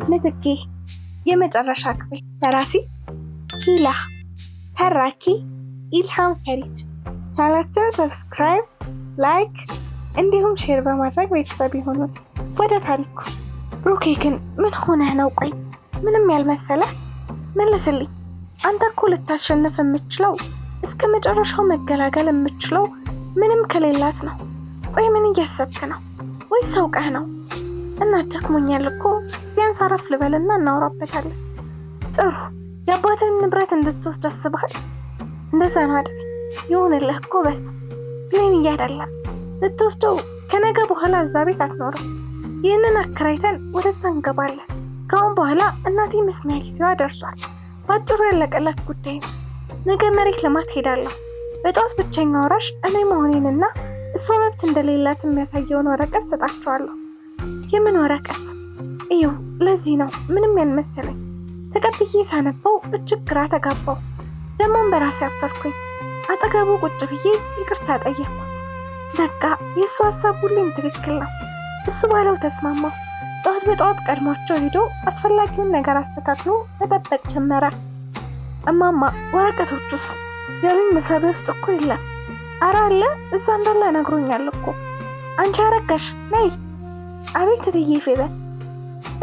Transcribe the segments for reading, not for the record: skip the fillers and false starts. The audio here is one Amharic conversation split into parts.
ምትኬ የመጨረሻ ክፍል ደራሲ ሂላ ተራኪ ኢልሃም ፈሪድ። ቻናላችንን ሰብስክራይብ፣ ላይክ እንዲሁም ሼር በማድረግ ቤተሰብ ይሁኑ። ወደ ታሪኩ። ብሩኬ ግን ምን ሆነህ ነው? ቆይ ምንም ያልመሰለ መልስልኝ። አንተ እኮ ልታሸንፍ የምትችለው እስከ መጨረሻው መገላገል የምትችለው ምንም ከሌላት ነው። ቆይ ምን እያሰብክ ነው? ወይስ አውቀህ ነው? እና ደክሞኛል እኮ ቢያንስ አረፍ ልበልና እናወራበታለን። ጥሩ የአባትን ንብረት እንድትወስድ አስበሃል? እንደዛ ነው አይደል? ይሁንልህ እኮ በስ ብሌን እያደለም ልትወስደው ከነገ በኋላ እዛ ቤት አትኖርም። ይህንን አከራይተን ወደዛ እንገባለን። ከአሁን በኋላ እናቴ መስሚያ ጊዜዋ ደርሷል። ባጭሩ ያለቀላት ጉዳይ ነው። ነገ መሬት ልማት ሄዳለሁ። በጠዋት ብቸኛ ወራሽ እኔ መሆኔንና እሷ መብት እንደሌላት የሚያሳየውን ወረቀት ሰጣቸዋለሁ። የምን ወረቀት? ይኸው ለዚህ ነው ምንም ያልመሰለኝ። ተቀብዬ ሳነበው እጅግ ግራ ተጋባው። ደሞን በራሴ አፈርኩኝ። አጠገቡ ቁጭ ብዬ ይቅርታ ጠየቅኩት። በቃ የእሱ ሀሳብ ሁሌም ትክክል ነው። እሱ ባለው ተስማማው። ጠዋት በጠዋት ቀድሟቸው ሄዶ አስፈላጊውን ነገር አስተካክሎ መጠበቅ ጀመረ። እማማ ወረቀቶቹስ? ያሉኝ መሳቢያ ውስጥ እኮ የለም። ኧረ አለ፣ እዛ እንዳለ ነግሮኛል እኮ። አንቺ አረጋሽ ነይ። አቤት እትዬ ፌበን፣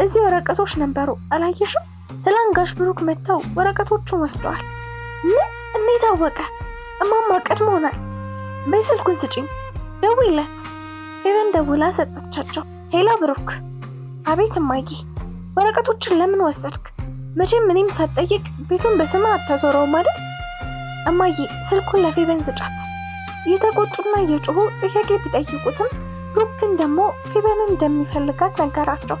እዚህ ወረቀቶች ነበሩ አላየሽም? ትላንት ጋሽ ብሩክ መጥተው ወረቀቶቹን ወስደዋል። ምን? እንዴት አወቀ? እማማ ቀድሞናል። በይ ስልኩን ስጪኝ፣ ደውይለት። ፌበን ደውላ ሰጠቻቸው። ሄላ ብሩክ። አቤት እማዬ፣ ወረቀቶችን ለምን ወሰድክ? መቼም ምንም ሳትጠይቅ ቤቱን በስማ አታዞረውም አይደል? እማዬ ስልኩን ለፌበን ስጫት። እየተቆጡና እየጮሁ ጥያቄ ቢጠይቁትም ብሩክ ግን ደግሞ ፌበንን እንደሚፈልጋት ነገራቸው።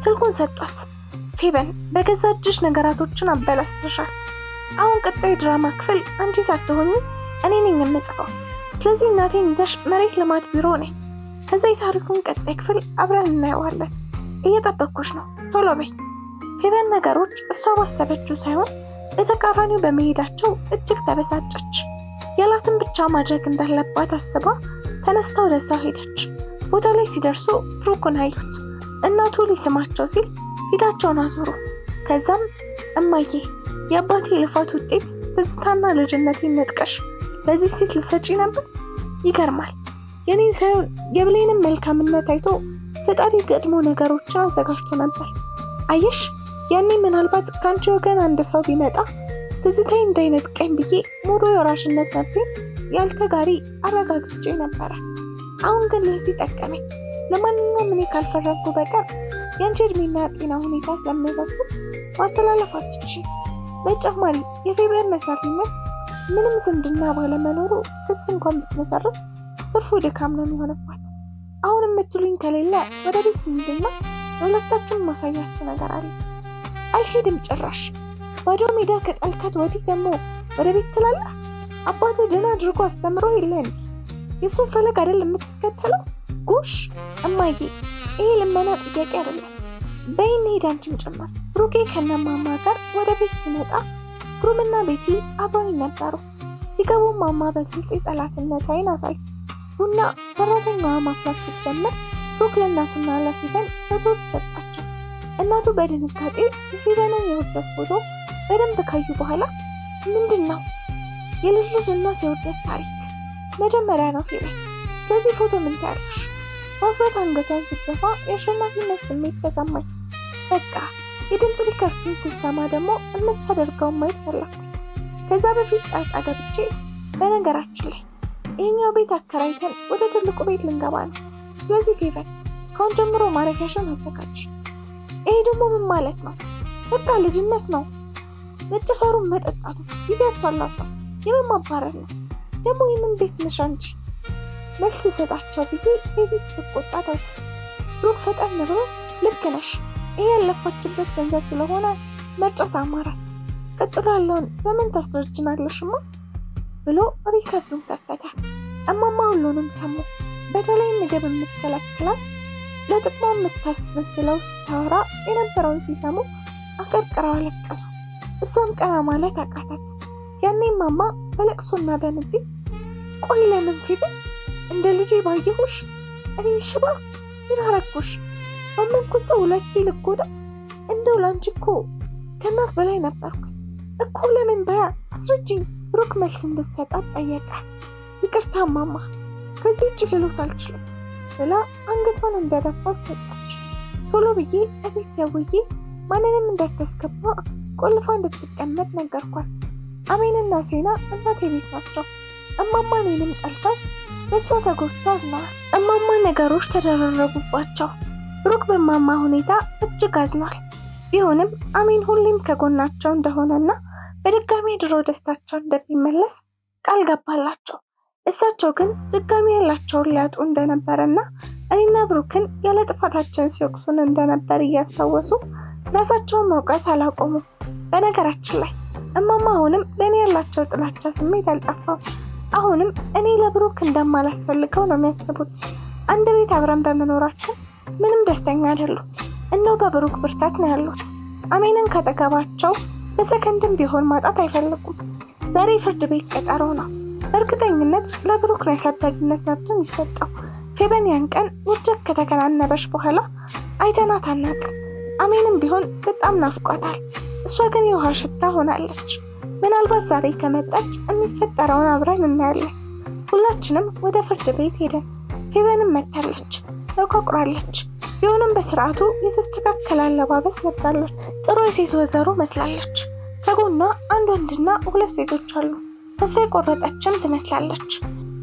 ስልኩን ሰጧት። ፌበን በገዛ እጅሽ ነገራቶችን አበላሽተሻል። አሁን ቀጣይ ድራማ ክፍል አንቺ ሳትሆኚ እኔ ነኝ የምጽፈው። ስለዚህ እናቴን ይዘሽ መሬት ልማት ቢሮ ነኝ። ከዛ የታሪኩን ቀጣይ ክፍል አብረን እናየዋለን። እየጠበቅኩሽ ነው፣ ቶሎ በይ። ፌበን ነገሮች እሷ ባሰበችው ሳይሆን በተቃራኒው በመሄዳቸው እጅግ ተበሳጨች። ያላትን ብቻ ማድረግ እንዳለባት አስባ ተነስታ ወደዛ ሄደች። ቦታ ላይ ሲደርሱ ብሩክን አዩት። እናቱ ሊስማቸው ሲል ፊታቸውን አዞሩ። ከዛም እማዬ የአባቴ ልፋት ውጤት ትዝታና ልጅነቴን ነጥቀሽ ለዚህ ሴት ልሰጪ ነበር? ይገርማል። የኔን ሳይሆን የብሌንን መልካምነት አይቶ ፈጣሪ ገጥሞ ነገሮችን አዘጋጅቶ ነበር። አየሽ፣ ያኔ ምናልባት ከአንቺ ወገን አንድ ሰው ቢመጣ ትዝታዬ እንዳይነጥቀኝ ብዬ ሙሉ የወራሽነት መብቴን ያልተጋሪ አረጋግጬ ነበረ። አሁን ግን ለዚህ ጠቀመኝ። ለማንኛውም እኔ ካልፈረድኩ በቀር የአንቺ እድሜና ጤና ሁኔታ ስለሚያሳስብ ማስተላለፍ አትችይም። በተጨማሪ የፌበን መሰሪነት ምንም ዝምድና ባለመኖሩ ክስ እንኳን ብትመሰርት ትርፉ ድካም ነው የሚሆንባት። አሁን የምትሉኝ ከሌለ ወደ ቤት እንሂድና ለሁለታችሁም ማሳያችሁ ነገር አለ። አልሄድም ጭራሽ። ባዶ ሜዳ ከጣልካት ወዲህ ደግሞ ወደ ቤት ትላለህ? አባትህ ደህና አድርጎ አስተምሮ የለ እንዴ? የእሱን ፈለግ አይደል የምትከተለው? ጎሽ እማዬ፣ ይሄ ልመና ጥያቄ አይደለም። በይ እንሂድ፣ አንቺም ጭምር። ብሩኬ ከነማማ ጋር ወደ ቤት ሲመጣ ግሩምና ቤቲ አብረው ነበሩ። ሲገቡ ማማ በግልጽ ጠላትነት አይን አሳዩ። ቡና ሰራተኛዋ ማፍላት ስትጀምር ብሩክ ለእናቱና ለፌበን ፎቶዎች ሰጣቸው። እናቱ በድንጋጤ የፌበንን የውርደት ፎቶ በደንብ ካዩ በኋላ ምንድን ነው? የልጅ ልጅ እናት የውርደት ታሪክ መጀመሪያ ነው ፌበን። ስለዚህ ፎቶ ምን ታያለሽ? በውፍረት አንገቷን ስትደፋ የአሸናፊነት ስሜት ተሰማኝ። በቃ የድምፅ ሪከርዱን ስትሰማ ደግሞ የምታደርገውን ማየት ፈለኩኝ። ከዛ በፊት ጣልቃ ገብቼ በነገራችን ላይ ይህኛው ቤት አከራይተን ወደ ትልቁ ቤት ልንገባ ነው። ስለዚህ ፌበን ካሁን ጀምሮ ማረፊያሽን አዘጋጅ። ይሄ ደግሞ ምን ማለት ነው? በቃ ልጅነት ነው። መጨፈሩን መጠጣቱ ጊዜ አቷላት ነው። የምን ማባረር ነው ደግሞ? የምን ቤት ነሽ አንቺ? መልስ ሰጣቸው ብዬ ቤቲ ስትቆጣ ታውኩት። ብሩክ ፈጠን ብሎ ልክ ነሽ፣ ይሄ ያለፋችበት ገንዘብ ስለሆነ መርጫት አማራት። ቀጥሎ ያለውን በምን ታስረጅናለሽማ ብሎ ሪከርዱን ከፈተ። እማማ ሁሉንም ሰሙ። በተለይ ምግብ የምትከለክላት ለጥቅሟ የምታስመስለው ስታወራ የነበረውን ሲሰሙ አቀርቅረው አለቀሱ። እሷም ቀና ማለት አቃታት። ያኔ እማማ በለቅሶና በንዴት ቆይ ለምን ፌበን እንደ ልጄ ባየሁሽ እኔ ሽባ ምን አረኩሽ? አመንኩ ሰው ሁለቴ ልጎዳ እንደው ላንቺ እኮ ከናስ በላይ ነበርኩ እኮ ለምን አስረጂኝ ብሩክ መልስ እንድትሰጣት ጠየቀ። ይቅርታ ማማ ከዚህ ውጭ ልሎት አልችልም ብላ አንገቷን እንደደፋት ወጣች። ቶሎ ብዬ እቤት ደውዬ ማንንም እንዳታስገባ ቆልፋ እንድትቀመጥ ነገርኳት። አሜንና ሴና እናቴ ቤት ናቸው። እማማ እኔንም ጠልተው በእሷ ተጎድተው አዝነዋል። እማማ ነገሮች ተደረረቡባቸው። ብሩክ በማማ ሁኔታ እጅግ አዝኗል። ቢሆንም አሜን ሁሌም ከጎናቸው እንደሆነና በድጋሚ ድሮ ደስታቸው እንደሚመለስ ቃል ገባላቸው። እሳቸው ግን ድጋሚ ያላቸውን ሊያጡ እንደነበረና እኔና ብሩክን ያለ ጥፋታችን ሲወቅሱን እንደነበር እያስታወሱ ራሳቸውን መውቀስ አላቆሙ። በነገራችን ላይ እማማ አሁንም ለእኔ ያላቸው ጥላቻ ስሜት አልጠፋም። አሁንም እኔ ለብሩክ እንደማላስፈልገው ነው የሚያስቡት። አንድ ቤት አብረን በመኖራችን ምንም ደስተኛ አይደሉም። እነው በብሩክ ብርታት ነው ያሉት። አሜንን ካጠገባቸው በሰከንድም ቢሆን ማጣት አይፈልጉም። ዛሬ ፍርድ ቤት ቀጠሮ ነው። በእርግጠኝነት ለብሩክ ነው የአሳዳጊነት መብቱን የሚሰጠው። ፌበን ያን ቀን ውድቅ ከተከናነበሽ በኋላ አይተናት አናውቅም። አሜንም ቢሆን በጣም ናፍቋታል። እሷ ግን የውሃ ሽታ ሆናለች። ምናልባት ዛሬ ከመጣች የሚፈጠረውን አብረን እናያለን። ሁላችንም ወደ ፍርድ ቤት ሄደን ፌበንም መታለች፣ ተቆቁራለች። ቢሆንም በስርዓቱ የተስተካከለ አለባበስ ለብሳለች። ጥሩ የሴት ወይዘሮ መስላለች። ከጎኗ አንድ ወንድና 2 ሴቶች አሉ። ተስፋ የቆረጠችም ትመስላለች።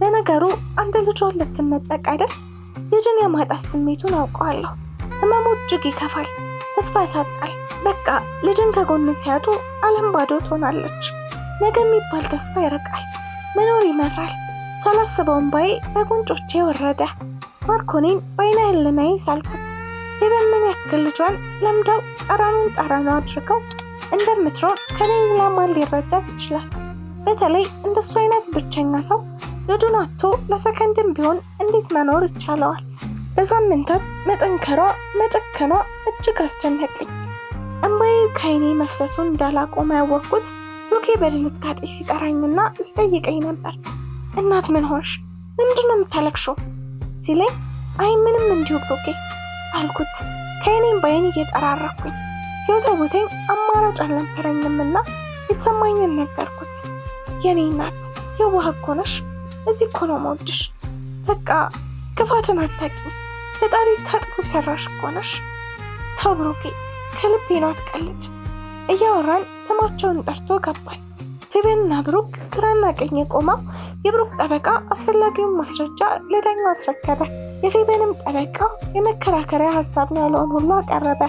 ለነገሩ አንድ ልጇን ልትነጠቅ አይደል? ልጅን የማጣት ስሜቱን አውቀዋለሁ። ህመሙ እጅግ ይከፋል፣ ተስፋ ያሳጣል። በቃ ልጅን ከጎን ሲያጡ ዓለም ባዶ ትሆናለች። ነገ የሚባል ተስፋ ይርቃል፣ መኖር ይመራል። ሳላስበው እንባዬ በጉንጮቼ ወረደ። ማርኮኔን በዓይነ ህሊናዬ ሳልኩት። ፌበን ምን ያክል ልጇን ለምደው ጠረኑ አድርገው እንደምትሮጥ ከኔ ሌላ ማን ሊረዳት ይችላል? በተለይ እንደሱ አይነት ብቸኛ ሰው ልጁን አጥቶ ለሰከንድም ቢሆን እንዴት መኖር ይቻለዋል? በሳምንታት መጠንከሯ መጨከኗ እጅግ አስጨነቀኝ። እንባዬ ከዓይኔ መፍሰሱን እንዳላቆመ ያወቅኩት ብሩኬ በድንጋጤ ሲጠራኝና ሲጠይቀኝ ነበር። እናት ምን ሆንሽ? ለምንድን ነው የምታለቅሽው? ሲለኝ አይ ምንም እንዲሁ ብሩኬ አልኩት። ከዓይኔም በዓይን እየጠራረኩኝ ሲወተውተኝ አማራጭ አልነበረኝምና የተሰማኝን ነገርኩት። የኔ እናት የዋህ እኮ ነሽ። እዚህ እኮ ነው የምወድሽ። በቃ ክፋትን አታውቂም። ፈጣሪ ታጥቦ የሰራሽ እኮ ነሽ። ተው ብሩኬ ከልቤ ነው አትቀልድ። እያወራን ስማቸውን ጠርቶ ገባኝ። ፌበንና ብሩክ ግራና ቀኝ ቆመው የብሩክ ጠበቃ አስፈላጊውን ማስረጃ ለዳኛው አስረከበ። የፌበንም ጠበቃ የመከራከሪያ ሀሳብ ነው ያለውን ሁሉ አቀረበ።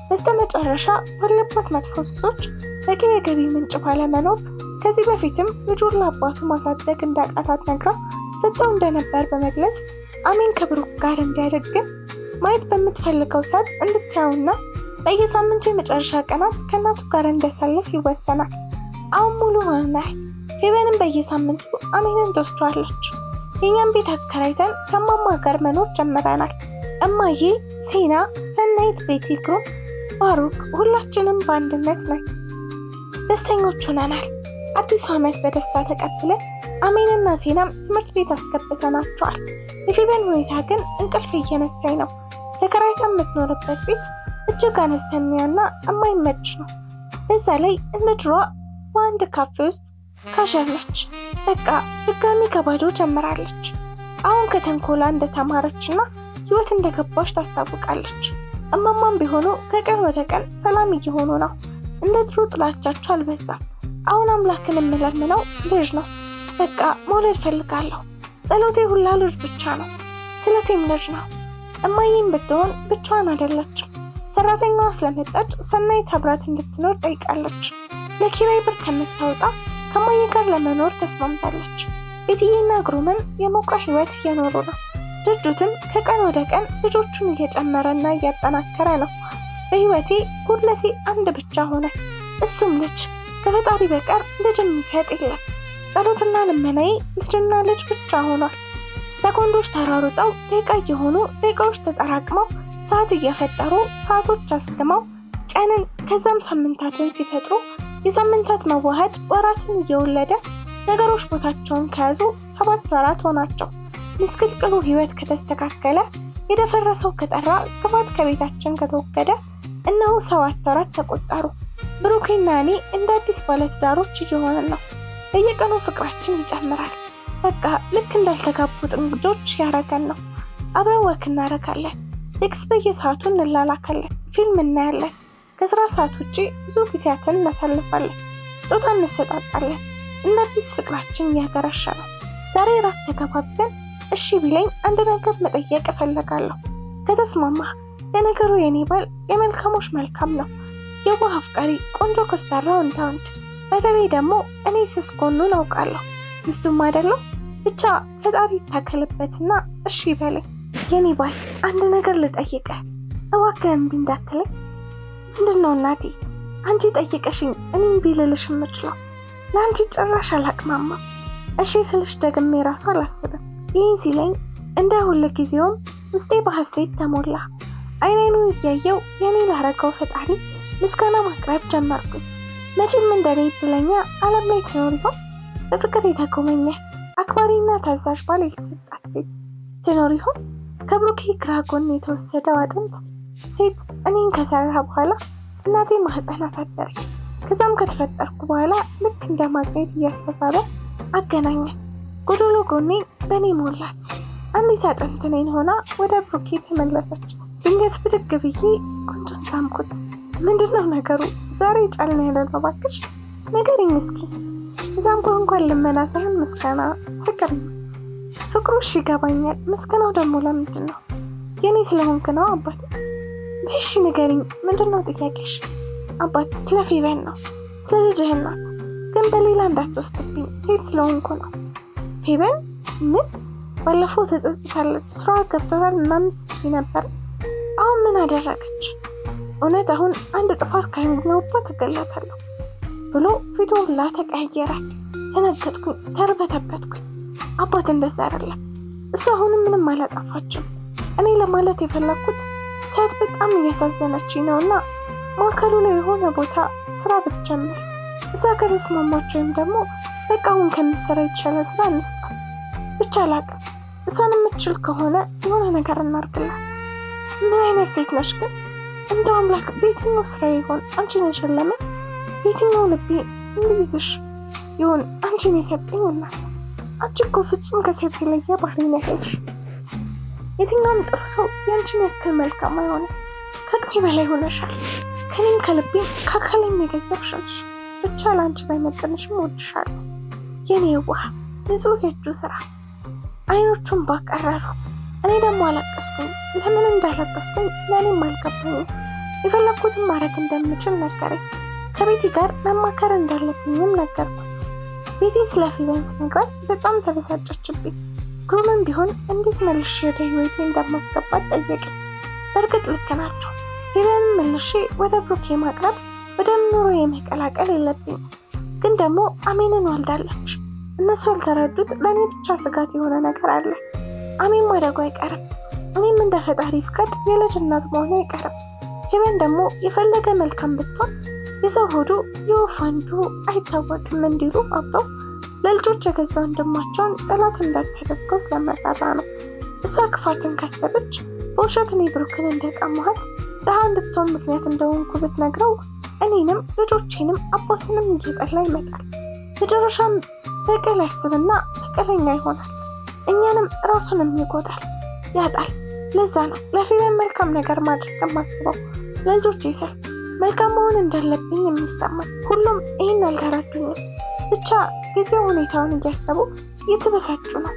በስተመጨረሻ ባለባት መጥፎ ሱሶች በቂ የገቢ ምንጭ ባለመኖር ከዚህ በፊትም ልጁን ለአባቱ ማሳደግ እንዳቃታት ነግራ ሰጥተው እንደነበር በመግለጽ አሜን ከብሩክ ጋር እንዲያደግም ማየት በምትፈልገው ሰዓት እንድታየውና በየሳምንቱ የመጨረሻ ቀናት ከእናቱ ጋር እንዲያሳልፍ ይወሰናል። አሁን ሙሉ ሆነ። ፌበንም በየሳምንቱ አሜንን ትወስደዋለች። የኛም ቤት አከራይተን ከማማ ጋር መኖር ጀምረናል። እማዬ፣ ሴና፣ ሰናይት፣ ቤቲ፣ ግሩም፣ ባሩክ ሁላችንም በአንድነት ነን። ደስተኞች ሆነናል። አዲሱ ዓመት በደስታ ተቀብለን አሜንና ሴናም ትምህርት ቤት አስገብተናቸዋል። የፌበን ሁኔታ ግን እንቅልፍ እየነሳኝ ነው። ተከራይታ የምትኖርበት ቤት እጅግ አነስተኛና የማይመች ነው። በዛ ላይ እንደ ድሮዋ በአንድ ካፌ ውስጥ ካሸር ነች። በቃ ድጋሚ ከባዶ ጀምራለች። አሁን ከተንኮላ እንደተማረችና ህይወት እንደገባች ታስታውቃለች። እማማም ቢሆኑ ከቀን ወደ ቀን ሰላም እየሆኑ ነው። እንደ ድሮ ጥላቻቸው አልበዛም። አሁን አምላክን የምለምነው ልጅ ነው። በቃ መውለድ ፈልጋለሁ። ጸሎቴ ሁላ ልጅ ብቻ ነው። ስለቴም ልጅ ነው። እማዬም ብትሆን ብቻዋን አይደለችም። ሰራተኛዋ ስለመጣች ሰናይት አብራት እንድትኖር ጠይቃለች። ለኪራይ ብር ከምታወጣ ከማዬ ጋር ለመኖር ተስማምታለች። ቤትዬና ግሩምም የሞቀ ህይወት እየኖሩ ነው። ድርጅቱም ከቀን ወደ ቀን ልጆቹን እየጨመረና እያጠናከረ ነው። በህይወቴ ጉድለቴ አንድ ብቻ ሆነ፣ እሱም ልጅ። ከፈጣሪ በቀር ልጅ የሚሰጥ የለም። ጸሎትና ልመናዬ ልጅና ልጅ ብቻ ሆኗል። ሰኮንዶች ተራሩጠው ደቂቃ እየሆኑ ደቂቃዎች ተጠራቅመው ሰዓት እየፈጠሩ ሰዓቶች አስግመው ቀንን ከዛም ሳምንታትን ሲፈጥሩ የሳምንታት መዋሃድ ወራትን እየወለደ ነገሮች ቦታቸውን ከያዙ 7 ወራት ሆናቸው። ምስቅልቅሉ ህይወት ከተስተካከለ፣ የደፈረሰው ከጠራ፣ ክፋት ከቤታችን ከተወገደ እነሆ 7 ወራት ተቆጠሩ። ብሩኬና እኔ እንደ አዲስ ባለትዳሮች እየሆንን ነው። በየቀኑ ፍቅራችን ይጨምራል። በቃ ልክ እንዳልተጋቡ ጥንዶች ያረገን ነው። አብረን ወክ እናረጋለን። ቴክስት በየሰዓቱ እንላላካለን። ፊልም እናያለን። ከስራ ሰዓት ውጪ ብዙ ጊዜያትን እናሳልፋለን። ስጦታ እንሰጣጣለን። እንደ አዲስ ፍቅራችን እያገረሸ ነው። ዛሬ እራት ተጋባብዘን እሺ ቢለኝ አንድ ነገር መጠየቅ እፈልጋለሁ። ከተስማማ ለነገሩ የኔ ባል የመልካሞች መልካም ነው። የዋህ አፍቃሪ፣ ቆንጆ ኮስታራ ወንድ፣ በተለይ ደግሞ እኔ ስስ ጎኑን አውቃለሁ። ሚስቱም አይደለው። ብቻ ፈጣሪ ይታከልበትና እሺ በለኝ። የኔ ባል አንድ ነገር ልጠይቅህ፣ እባክህ እምቢ እንዳትለኝ። ምንድነው እናቴ? አንቺ ጠይቀሽኝ እኔ እምቢ ልልሽ የምችለው? ለአንቺ ጭራሽ አላቅማማም። እሺ ስልሽ ደግሜ ራሱ አላስብም። ይህን ሲለኝ እንደ ሁል ጊዜውም ውስጤ በሐሴት ተሞላ። አይኔኑ እያየው የኔ ላረገው ፈጣሪ ምስጋና ማቅረብ ጀመርኩኝ። መቼም እንደኔ እድለኛ ዓለም ላይ ትኖር ይሆን? በፍቅር የተጎመኘ አክባሪና ታዛዥ ባል የተሰጣት ሴት ትኖር ይሆን? ከብሩኬ ግራ ጎን የተወሰደው አጥንት ሴት እኔን ከሰራ በኋላ እናቴ ማህፀን አሳደረኝ። ከዛም ከተፈጠርኩ በኋላ ልክ እንደ ማግኔት እያስተሳበ አገናኘን። ጎዶሎ ጎኔ በእኔ ሞላት። አንዲት አጥንት እኔን ሆና ወደ ብሩኬ ተመለሰች። ድንገት ብድግ ብዬ ቁንጩን ሳምኩት። ምንድነው ነገሩ? ዛሬ ጫልና ያለ ነው። እባክሽ ንገሪኝ እስኪ። እዛም እንኳን ልመና ሳይሆን ምስጋና ፍቅር ነው። ፍቅሩ እሺ ይገባኛል። ምስጋናው ደግሞ ለምንድን ነው? የኔ ስለሆንክ ነው አባቴ። በእሺ ንገሪኝ፣ ምንድነው ጥያቄሽ? አባት ስለ ፌበን ነው፣ ስለ ልጅህ እናት። ግን በሌላ እንዳትወስድብኝ፣ ሴት ስለሆንኩ ነው። ፌበን ምን? ባለፈው ተጸጽታለች፣ ስራዋ ገብቶታል ምናምን ስትይ ነበር። አሁን ምን አደረገች? እውነት አሁን አንድ ጥፋት ካገኘሁባት እገላታለሁ ብሎ ፊቱ ሁላ ተቀያየረ። ተነገጥኩኝ፣ ተርበተበትኩኝ። አባት እንደዛ አይደለም። እሱ አሁንም ምንም አላጠፋችም። እኔ ለማለት የፈለኩት ሰዓት በጣም እያሳዘነችኝ ነውና ማዕከሉ ላይ የሆነ ቦታ ስራ ብትጀምር፣ እሷ ከተስማማች ወይም ደግሞ በቃ አሁን ከምትሰራ የተሻለ ስራ እንስጣት። ብቻ አላቅም። እሷን የምትችል ከሆነ የሆነ ነገር እናርግላት። ምን አይነት ሴት ነሽ ግን? እንደው አምላክ በየትኛው ስራ ይሆን አንቺን የሸለመኝ? በየትኛው ልቤ እንዲይዝሽ ይሆን አንቺን የሰጠኝ እናት? አንቺ እኮ ፍጹም ከሴት የለየ ባህሪ ነሽ። የትኛውም ጥሩ ሰው ያንቺን ያክል መልካም አይሆንም። ከአቅሜ በላይ ሆነሻል። ከኔም ከልቤም ከአካሌም የገዘፍሽ ነሽ። ብቻ ለአንቺ ባይመጥንሽም እወድሻለሁ የኔ የዋህ ንጹህ የእጁ ስራ። አይኖቹን ባቀረሩ። እኔ ደግሞ አለቀስኩኝ። ለምን እንዳለቀስኩኝ ለእኔም አልገባኝም። የፈለግኩትን ማድረግ እንደምችል ነገረኝ። ከቤቲ ጋር መማከር እንዳለብኝም ነገርኩት። ቤቲ ስለ ፌበን ስነግራት በጣም ተበሳጨችብኝ። ግሩምም ቢሆን እንዴት መልሼ ወደ ህይወቴ እንደማስገባት ጠየቀኝ። በእርግጥ ልክ ናቸው። ፌበንን መልሼ ወደ ብሩኬ ማቅረብ፣ ወደ ኑሮ የመቀላቀል የለብኝም። ግን ደግሞ አሜንን ወልዳለች። እነሱ ያልተረዱት ለእኔ ብቻ ስጋት የሆነ ነገር አለ። አሜን ማደጉ አይቀርም። እኔም እንደ ፈጣሪ ፍቃድ የልጅ እናት መሆኑ አይቀርም። ፌበን ደግሞ የፈለገ መልካም ብትሆን የሰው ሆዱ የወፍ አንዱ አይታወቅም እንዲሉ አብረው ለልጆች የገዛ ወንድማቸውን ጠላት እንዳታደርገው ስለመረራ ነው። እሷ ክፋትን ካሰበች በውሸት እኔ ብሩክን እንደቀማኋት ድሃ እንድትሆን ምክንያት እንደሆንኩ ብትነግረው እኔንም ልጆቼንም አባቱንም እየጠላ ይመጣል። መጨረሻም በቀል ያስብና በቀለኛ ይሆናል። እኛንም ራሱንም ይጎዳል፣ ያጣል። ለዛ ነው ለፌበን መልካም ነገር ማድረግ የማስበው። ለልጆቼ ስል መልካም መሆን እንዳለብኝ የሚሰማኝ። ሁሉም ይህን አልተረዱኝም። ብቻ ጊዜው ሁኔታውን እያሰቡ እየተበሳጩ ነው።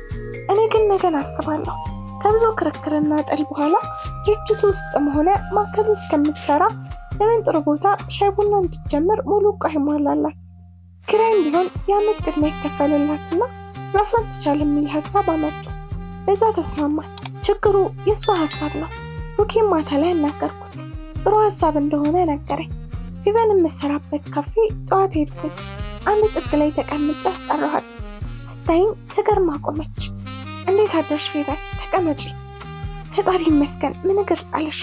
እኔ ግን ነገን አስባለሁ። ከብዙ ክርክርና ጥል በኋላ ድርጅቱ ውስጥም ሆነ ማዕከሉ እስከምትሰራ ለምን ጥሩ ቦታ ሻይ ቡና እንድትጀምር ሙሉ ዕቃ ይሟላላት፣ ኪራይም ቢሆን የዓመት ቅድሚያ ይከፈልላትና ራሷን ትቻል የሚል ሀሳብ አመጡ። በዛ ተስማማል። ችግሩ የእሷ ሀሳብ ነው። ብሩኬን ማታ ላይ አናገርኩት። ጥሩ ሀሳብ እንደሆነ ነገረኝ። ፌበን የምሰራበት ካፌ ጠዋት ሄድኩኝ። አንድ ጥግ ላይ ተቀምጬ አስጠራኋት። ስታይኝ ተገርማ ቆመች። እንዴት አደርሽ ፌበን? ተቀመጪ። ፈጣሪ ይመስገን። ምን እግር ጣለሽ?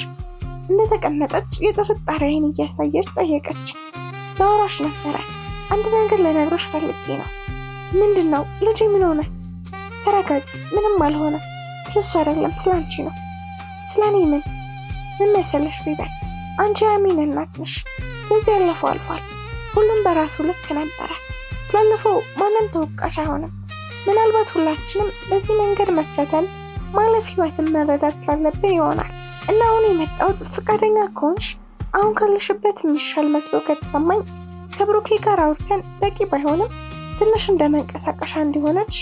እንደተቀመጠች የጥርጣሬ ዓይን እያሳየች ጠየቀች። ለወራሽ ነበረ። አንድ ነገር ልነግርሽ ፈልጌ ነው። ምንድን ነው? ልጄ ምን ሆነ? ተረጋጊ። ምንም አልሆነ። ስለሱ አይደለም ስላንቺ ነው። ስለኔ ምን መሰለሽ ፌበን፣ አንቺ አሚን እናት ነሽ። በዚህ ያለፈው አልፏል። ሁሉም በራሱ ልክ ነበረ። ስላለፈው ማንም ተወቃሽ አይሆንም። ምናልባት ሁላችንም በዚህ መንገድ መፈተን ማለፍ ህይወትን መረዳት ስላለብን ይሆናል እና አሁን የመጣሁት ፈቃደኛ ከሆንሽ አሁን ካለሽበት የሚሻል መስሎ ከተሰማኝ ከብሩኬ ጋር አውርተን በቂ ባይሆንም ትንሽ እንደመንቀሳቀሻ እንዲሆነች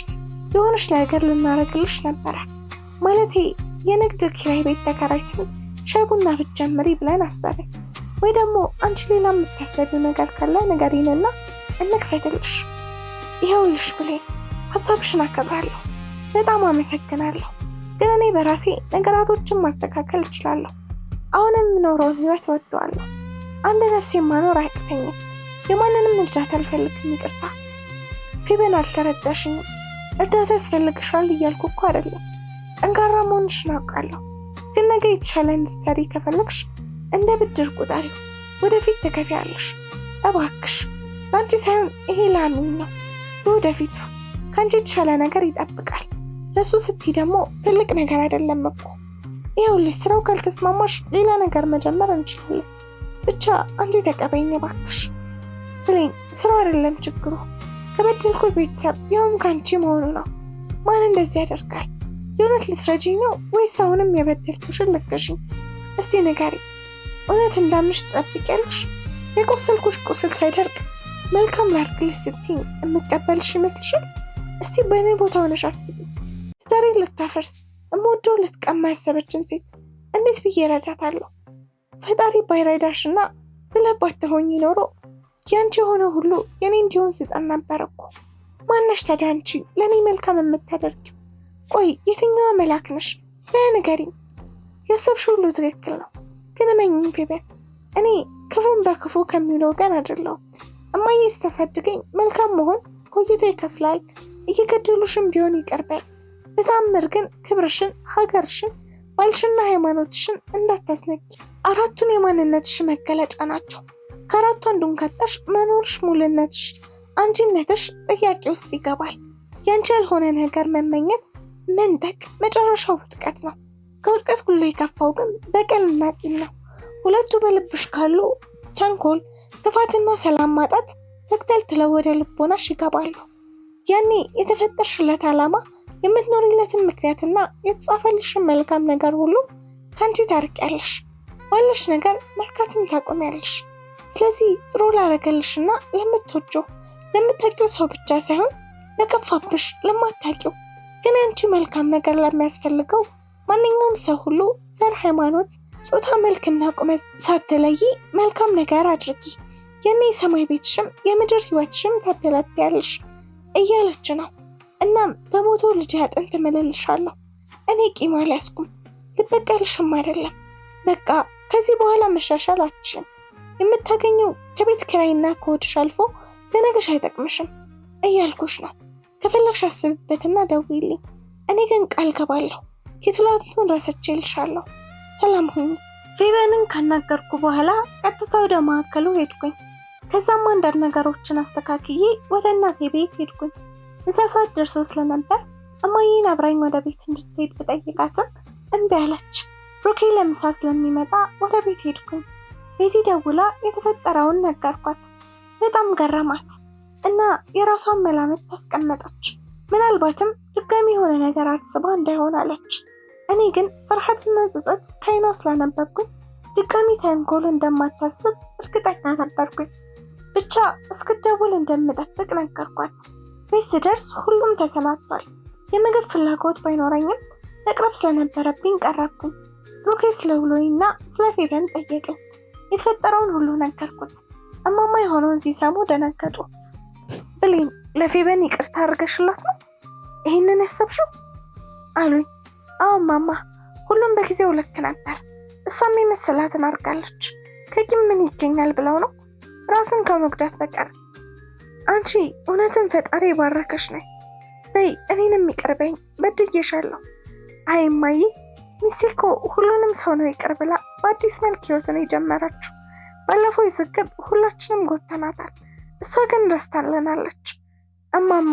የሆነች ነገር ልናረግልሽ ነበረ። ማለቴ የንግድ ኪራይ ቤት ተከራይተን ሻይ ቡና ብትጀምሪ ብለን አሰብን። ወይ ደግሞ አንቺ ሌላ የምታሰቢው ነገር ካለ ንገሪንና እንክፈትልሽ። ይኸውልሽ ብሌን፣ ሀሳብሽን አከብራለሁ፣ በጣም አመሰግናለሁ። ግን እኔ በራሴ ነገራቶችን ማስተካከል እችላለሁ። አሁን የምኖረውን ህይወት እወደዋለሁ። አንድ ነፍሴን ማኖር አያቅተኝም። የማንንም እርዳታ አልፈልግም። ይቅርታ ፌበን፣ አልተረዳሽኝም። እርዳታ ያስፈልግሻል እያልኩ እኮ አይደለም። ጠንካራ መሆንሽን አውቃለሁ። ግን ነገ የተሻለ እንድትሰሪ ከፈለግሽ እንደ ብድር ቁጠሪው፣ ወደፊት ትከፍያለሽ። እባክሽ፣ ለአንቺ ሳይሆን ይሄ ለአሚን ነው። ወደፊቱ ከአንቺ የተሻለ ነገር ይጠብቃል። ለሱ ስትይ ደግሞ ትልቅ ነገር አይደለም እኮ። ይኸውልሽ ስራው ካልተስማማሽ ሌላ ነገር መጀመር እንችላለን። ብቻ አንቺ ተቀበይኝ እባክሽ። ብሌን፣ ስራው አይደለም ችግሩ፣ ከበደልኩ ቤተሰብ ያውም ከአንቺ መሆኑ ነው። ማን እንደዚህ ያደርጋል? የእውነት ልትረጂኝ ነው ወይስ አሁንም የበደልኩሽን ልክሽኝ? እስቲ ንገሪኝ። እውነት እንዳምንሽ ትጠብቂያለሽ? የቆሰልኩሽ ቁስል ሳይደርቅ መልካም ላድርግልሽ ስትይኝ የምቀበልሽ ይመስልሻል? እስቲ በእኔ ቦታ ሆነሽ አስቢ። ትዳሬን ልታፈርስ እምወደው ልትቀማ ያሰበችን ሴት እንዴት ብዬ እረዳታለሁ? ፈጣሪ ባይረዳሽና ብለባት ተሆኝ ኖሮ ያንቺ የሆነ ሁሉ የኔ እንዲሆን ስጠን ነበር እኮ። ማነሽ ታዲያ አንቺ ለእኔ መልካም የምታደርጊው? ቆይ የትኛዋ መልአክ ነሽ? በንገሪኝ። ያሰብሽ ሁሉ ትክክል ነው፣ ግን እመኚኝ ፌበን፣ እኔ ክፉን በክፉ ከሚለው ወገን አይደለሁም። እማዬ ስታሳድገኝ መልካም መሆን ቆይቶ ይከፍላል፣ እየገደሉሽም ቢሆን ይቀርባል። በተአምር ግን ክብርሽን፣ ሀገርሽን፣ ባልሽና ሃይማኖትሽን እንዳታስነቂ። አራቱን የማንነትሽ መገለጫ ናቸው። ከአራቱ አንዱን ካጣሽ መኖርሽ፣ ሙሉነትሽ፣ አንቺነትሽ ጥያቄ ውስጥ ይገባል። ያንቺ ያልሆነ ነገር መመኘት፣ መንጠቅ መጨረሻው ውድቀት ነው። ከውድቀት ሁሉ የከፋው ግን በቀልና ቂም ነው። ሁለቱ በልብሽ ካሉ ተንኮል፣ ክፋትና ሰላም ማጣት ተክተልትለው ወደ ልቦናሽ ይገባሉ። ያኔ የተፈጠርሽለት ዓላማ፣ የምትኖሪለትን ምክንያትና የተጻፈልሽን መልካም ነገር ሁሉ ከአንቺ ታርቂያለሽ። ባለሽ ነገር መርካትን ታቆሚያለሽ። ስለዚህ ጥሩ ላረገልሽና ለምትወጂው ለምታውቂው ሰው ብቻ ሳይሆን ለከፋብሽ ለማታውቂው ግን አንቺ መልካም ነገር ለሚያስፈልገው ማንኛውም ሰው ሁሉ ዘር፣ ሃይማኖት፣ ጾታ፣ መልክና ቁመት ሳትለይ መልካም ነገር አድርጊ። የኔ የሰማይ ቤትሽም የምድር ህይወትሽም ታደላድያለሽ እያለች ነው። እናም በሞተው ልጅ አጥንት እምልልሻለሁ። እኔ ቂም አልያዝኩም፣ ልበቀልሽም አይደለም። በቃ ከዚህ በኋላ መሻሻል አትችልም። የምታገኘው ከቤት ኪራይና ከወድሽ አልፎ ለነገሽ አይጠቅምሽም እያልኩሽ ነው። ከፈለግሽ አስብበትና ደውይልኝ። እኔ ግን ቃል ገባለሁ የትላንቱን ረስቼልሻለሁ። ሰላም ሁኚ። ፌበንን ካናገርኩ በኋላ ቀጥታ ወደ ማዕከሉ ሄድኩኝ። ከዛም አንዳንድ ነገሮችን አስተካክዬ ወደ እናቴ ቤት ሄድኩኝ። ምሳ ሰዓት ደርሶ ስለነበር እማዬን አብራኝ ወደ ቤት እንድትሄድ ብጠይቃትም እምቢ አለች። ብሩኬ ለምሳ ስለሚመጣ ወደ ቤት ሄድኩኝ። ቤቲ ደውላ የተፈጠረውን ነገርኳት። በጣም ገረማት እና የራሷን መላምት ታስቀመጠች። ምናልባትም ድጋሚ የሆነ ነገር አስባ እንዳይሆን አለች። እኔ ግን ፍርሃትና ጸጸት ከዓይኗ ስላነበብኩኝ ድጋሚ ተንኮል እንደማታስብ እርግጠኛ ነበርኩኝ። ብቻ እስክደውል እንደምጠብቅ ነገርኳት። ቤት ስደርስ ሁሉም ተሰናድቷል። የምግብ ፍላጎት ባይኖረኝም መቅረብ ስለነበረብኝ ቀረብኩኝ። ብሩኬ ስለ ውሎዬና ስለ ፌበን ጠየቀኝ። የተፈጠረውን ሁሉ ነገርኩት። እማማ የሆነውን ሲሰሙ ደነገጡ። ብሌን፣ ለፌበን ይቅርታ አድርገሽላት ነው ይህንን ያሰብሽው አሉኝ። አዎ ማማ፣ ሁሉም በጊዜው ልክ ነበር። እሷም የመሰላትን አድርጋለች። ከቂም ምን ይገኛል ብለው ነው ራስን ከመጉዳት በቀር። አንቺ እውነትን ፈጣሪ ባረከሽ ነኝ። በይ እኔንም ይቅር በይኝ፣ በድዬሻለሁ። አይ እማዬ፣ ሚስቴ እኮ ሁሉንም ሰው ነው ይቅር ብላ በአዲስ መልክ ህይወትን የጀመረችው። ባለፈው ይዝግብ ሁላችንም ጎተናታል። እሷ ግን ረስታልናለች። እማማ፣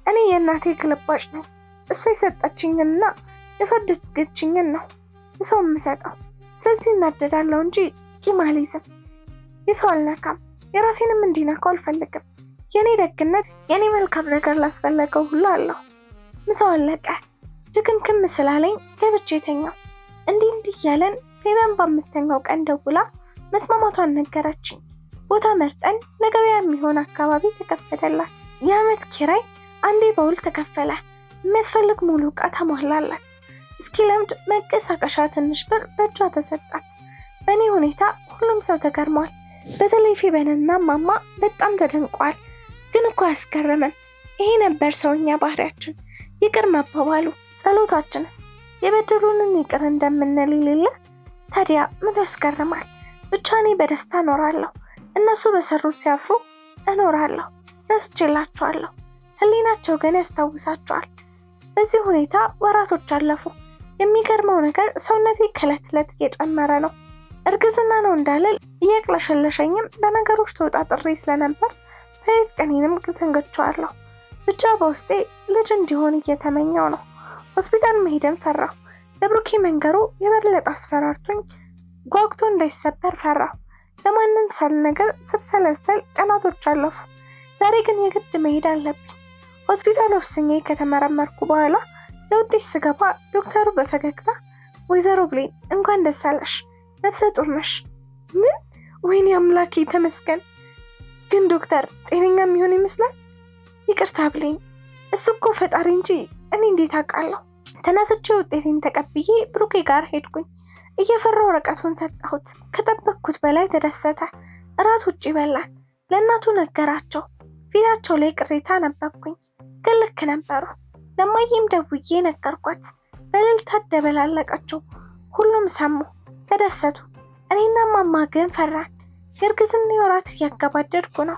እኔ የእናቴ ግልባጭ ነው። እሷ የሰጠችኝንና የሳደገችኝን ነው ሰው የምሰጠው። ስለዚህ እናደዳለሁ እንጂ ቂም አልይዝም። የሰው አልነካም፣ የራሴንም እንዲነካው አልፈልግም። የኔ ደግነት፣ የኔ መልካም ነገር ላስፈለገው ሁሉ አለው። ምሳው አለቀ። ድክምክም ስላለኝ ገብቼ ተኛው። እንዲህ እያለን ፌቨን በ5ኛው ቀን ደውላ መስማማቷን ነገረችኝ። ቦታ መርጠን ለገበያ የሚሆን አካባቢ ተከፈተላት። የዓመት ኪራይ አንዴ በውል ተከፈለ። የሚያስፈልግ ሙሉ ዕቃ ተሟላላት። እስኪ ለምድ መንቀሳቀሻ ትንሽ ብር በእጇ ተሰጣት። በእኔ ሁኔታ ሁሉም ሰው ተገርሟል። በተለይ ፌቨንና ማማ በጣም ተደንቋል። ግን እኮ አያስገርምም። ይሄ ነበር ሰውኛ ባህሪያችን፣ ይቅር መባባሉ። ጸሎታችንስ የበደሉንን ይቅር እንደምንል የሌለ። ታዲያ ምን ያስገርማል? ብቻ እኔ በደስታ እኖራለሁ፣ እነሱ በሰሩት ሲያፍሩ እኖራለሁ። ረስቼላቸዋለሁ፣ ህሊናቸው ግን ያስታውሳቸዋል። በዚህ ሁኔታ ወራቶች አለፉ። የሚገርመው ነገር ሰውነቴ ከዕለት ዕለት እየጨመረ ነው። እርግዝና ነው እንዳልል እየቅለሸለሸኝም በነገሮች ተወጣጥሬ ስለነበር በሌት ቀኔንም ዘንግቼዋለሁ። ብቻ በውስጤ ልጅ እንዲሆን እየተመኘው ነው። ሆስፒታል መሄድን ፈራሁ። ለብሩኬ መንገሩ የበለጠ አስፈራርቶኝ ጓጉቶ እንዳይሰበር ፈራሁ። ለማንም ሳልነግር ስብሰለሰል ቀናቶች አለፉ። ዛሬ ግን የግድ መሄድ አለብኝ። ሆስፒታል ወስኜ ከተመረመርኩ በኋላ ለውጤት ስገባ ዶክተሩ በፈገግታ ወይዘሮ ብሌን እንኳን ደስ አለሽ፣ ነፍሰ ጡር ነሽ። ምን? ወይኔ አምላኬ ተመስገን። ግን ዶክተር ጤነኛ የሚሆን ይመስላል? ይቅርታ ብሌን፣ እሱ እኮ ፈጣሪ እንጂ እኔ እንዴት አውቃለሁ? ተነስቼ ውጤቴን ተቀብዬ ብሩኬ ጋር ሄድኩኝ። እየፈራሁ ወረቀቱን ሰጠሁት። ከጠበቅኩት በላይ ተደሰተ። እራት ውጭ በላን። ለእናቱ ነገራቸው። ፊታቸው ላይ ቅሬታ ነበብኩኝ፣ ግን ልክ ነበሩ። ለማየም ደውዬ ነገርኳት። በእልልታ ደበላለቀችው። ሁሉም ሰሙ፣ ተደሰቱ። እኔና ማማ ግን ፈራን። የእርግዝና ወራት እያገባደድኩ ነው።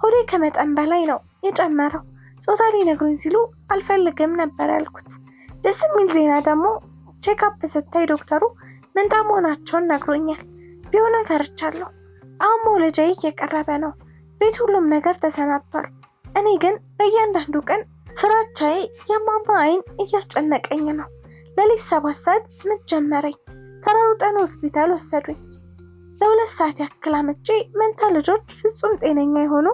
ሆዴ ከመጠን በላይ ነው የጨመረው። ጾታ ሊነግሩኝ ሲሉ አልፈልግም ነበር ያልኩት። ደስ የሚል ዜና ደግሞ ቼክአፕ ስታይ ዶክተሩ መንታ መሆናቸውን ነግሮኛል። ቢሆንም ፈርቻለሁ። አሁን መውለጃዬ እየቀረበ ነው። ቤት ሁሉም ነገር ተሰናድቷል። እኔ ግን በእያንዳንዱ ቀን ፍራቻዬ የማማ አይን እያስጨነቀኝ ነው። ሌሊት 7 ሰዓት ምጥ ጀመረኝ። ተራውጠን ሆስፒታል ወሰዱኝ። ለ2 ሰዓት ያክል አምጬ መንታ ልጆች ፍጹም ጤነኛ የሆኑ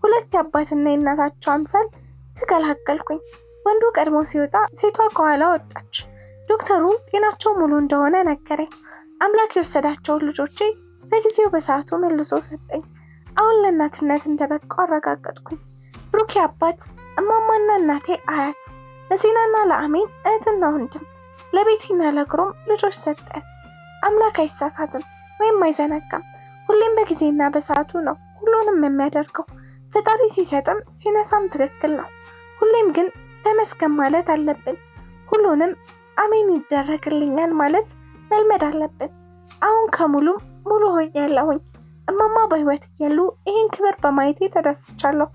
2 የአባትና የእናታቸው አምሳል ተገላገልኩኝ። ወንዱ ቀድሞ ሲወጣ ሴቷ ከኋላ ወጣች። ዶክተሩ ጤናቸው ሙሉ እንደሆነ ነገረኝ። አምላክ የወሰዳቸውን ልጆቼ በጊዜው በሰዓቱ መልሶ ሰጠኝ። አሁን ለእናትነት እንደበቃው አረጋገጥኩኝ። ብሩኬ አባት፣ እማማና እናቴ አያት፣ ለሲናና ለአሜን እህትና ወንድም፣ ለቤቲና ለግሩም ልጆች ሰጠን። አምላክ አይሳሳትም ወይም አይዘነጋም። ሁሌም በጊዜና በሰዓቱ ነው ሁሉንም የሚያደርገው። ፈጣሪ ሲሰጥም ሲነሳም ትክክል ነው። ሁሌም ግን ተመስገን ማለት አለብን። ሁሉንም አሜን ይደረግልኛል ማለት መልመድ አለብን። አሁን ከሙሉም ሙሉ ሆኛለሁኝ። እማማ በህይወት እያሉ ይህን ክብር በማየቴ ተደስቻለሁ።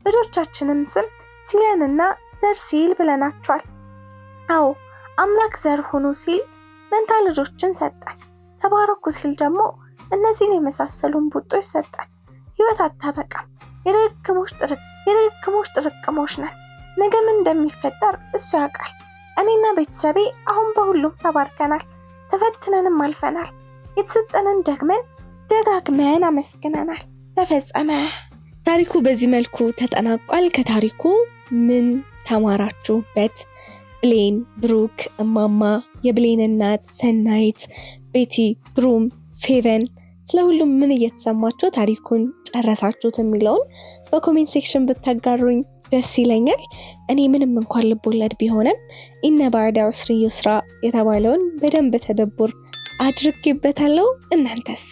ልጆቻችንም ስም ሲለንና ዘር ሲል ብለናቸዋል። አዎ አምላክ ዘር ሁኑ ሲል መንታ ልጆችን ሰጠን። ተባረኩ ሲል ደግሞ እነዚህን የመሳሰሉን ቡጦች ሰጠን። ህይወት አታበቃም። የድግግሞሽ ጥርቅሞች ነን። ነገ ምን እንደሚፈጠር እሱ ያውቃል። እኔና ቤተሰቤ አሁን በሁሉም ተባርከናል። ተፈትነንም አልፈናል። የተሰጠንን ደጋግመን አመስግነናል። ተፈጸመ። ታሪኩ በዚህ መልኩ ተጠናቋል። ከታሪኩ ምን ተማራችሁበት? ብሌን፣ ብሩክ፣ እማማ፣ የብሌን እናት፣ ሰናይት፣ ቤቲ፣ ግሩም፣ ፌቨን ስለሁሉም ምን እየተሰማችሁ ታሪኩን ጨረሳችሁት የሚለውን በኮሜንት ሴክሽን ብታጋሩኝ ደስ ይለኛል። እኔ ምንም እንኳን ልቦለድ ቢሆንም ኢነ ባዕደ ዑስሪ ዩስራ የተባለውን በደንብ ተደቡር አድርጌበታለሁ። እናንተስ?